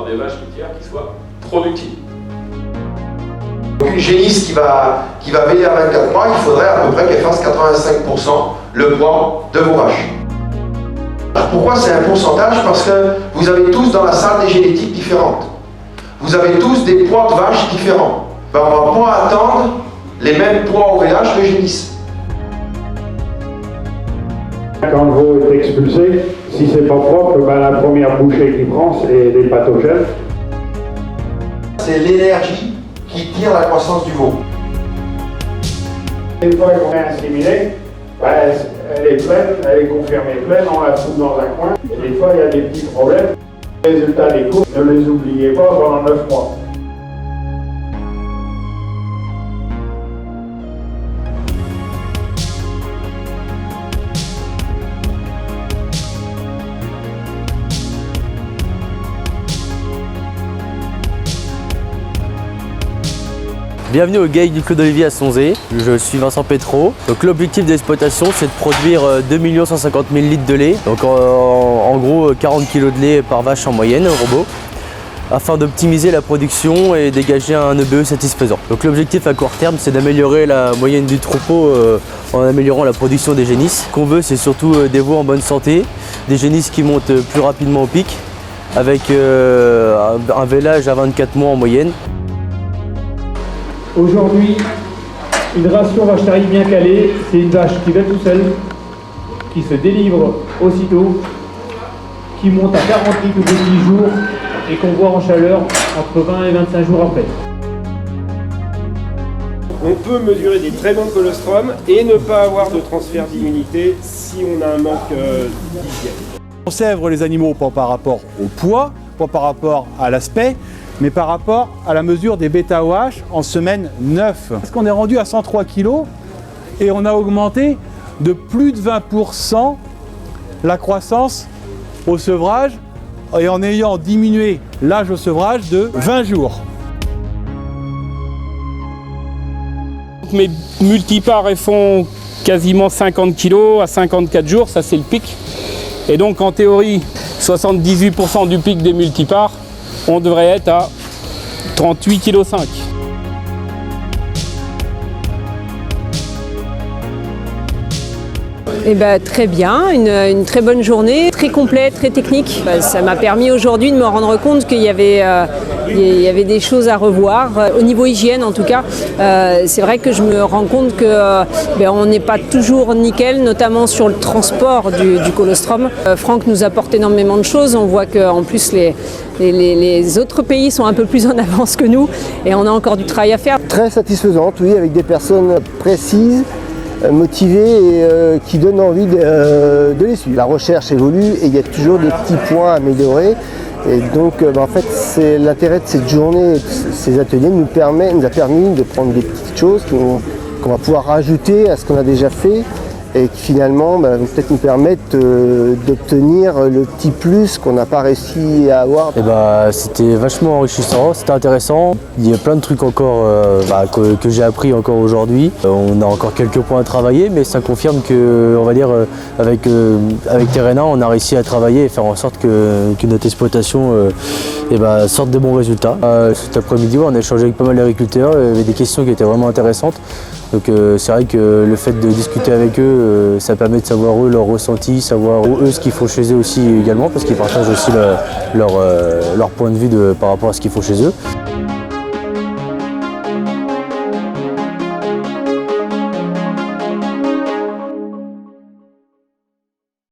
Des vaches laitières qui soient productives. Une génisse qui va veiller à 24 mois, il faudrait à peu près qu'elle fasse 85% le poids de vos vaches. Pourquoi c'est un pourcentage? Parce que vous avez tous dans la salle des génétiques différentes. Vous avez tous des poids de vaches différents. Ben, on ne va pas attendre les mêmes poids OVH de génisse. Quand le veau est expulsé, si c'est pas propre, ben la première bouchée qu'il prend, c'est des pathogènes. C'est l'énergie qui tire la croissance du veau. Une fois qu'on est inséminé, ben, elle est pleine, elle est confirmée pleine, on la fout dans un coin. Et des fois, il y a des petits problèmes. Les résultats des cours, ne les oubliez pas pendant 9 mois. Bienvenue au GAEC du Clos d'Olivier à Sonzé. Je suis Vincent Pétro. Donc l'objectif d'exploitation, c'est de produire 2 150 000 litres de lait. Donc en gros 40 kg de lait par vache en moyenne au robot, afin d'optimiser la production et dégager un EBE satisfaisant. Donc l'objectif à court terme, c'est d'améliorer la moyenne du troupeau en améliorant la production des génisses. Ce qu'on veut, c'est surtout des veaux en bonne santé, des génisses qui montent plus rapidement au pic, avec un vélage à 24 mois en moyenne. Aujourd'hui, une ration vache taille bien calée, c'est une vache qui va tout seule, qui se délivre aussitôt, qui monte à 40 litres au bout de 10 jours et qu'on voit en chaleur entre 20 et 25 jours après. On peut mesurer des très bons colostrum et ne pas avoir de transfert d'immunité si on a un manque d'hygiène. On sèvre les animaux pas par rapport au poids, pas par rapport à l'aspect, mais par rapport à la mesure des bêta-OH en semaine 9. Parce qu'on est rendu à 103 kg et on a augmenté de plus de 20% la croissance au sevrage et en ayant diminué l'âge au sevrage de 20 jours. Mes multipares elles font quasiment 50 kg à 54 jours, ça c'est le pic. Et donc en théorie, 78% du pic des multipares, on devrait être à 38,5 kg. Eh ben, très bien, une très bonne journée, très complète, très technique. Ça m'a permis aujourd'hui de me rendre compte qu'il y avait des choses à revoir. Au niveau hygiène en tout cas, c'est vrai que je me rends compte qu'on n'est pas toujours nickel, notamment sur le transport du colostrum. Franck nous apporte énormément de choses, on voit qu'en plus les autres pays sont un peu plus en avance que nous et on a encore du travail à faire. Très satisfaisante, oui, avec des personnes précises, motivés et qui donnent envie de les suivre. La recherche évolue et il y a toujours des petits points à améliorer. Et donc en fait, c'est l'intérêt de cette journée, de ces ateliers nous a permis de prendre des petites choses qu'on va pouvoir rajouter à ce qu'on a déjà fait et qui finalement vont peut-être nous permettre d'obtenir le petit plus qu'on n'a pas réussi à avoir. C'était vachement enrichissant, c'était intéressant. Il y a plein de trucs encore que j'ai appris encore aujourd'hui. On a encore quelques points à travailler, mais ça confirme que, on va dire, avec Terrena, on a réussi à travailler et faire en sorte que notre exploitation sorte de bons résultats. Cet après-midi, on a échangé avec pas mal d'agriculteurs, il y avait des questions qui étaient vraiment intéressantes. Donc c'est vrai que le fait de discuter avec eux, ça permet de savoir eux leur ressenti, savoir eux ce qu'ils font chez eux aussi également, parce qu'ils partagent aussi leur point de vue par rapport à ce qu'ils font chez eux.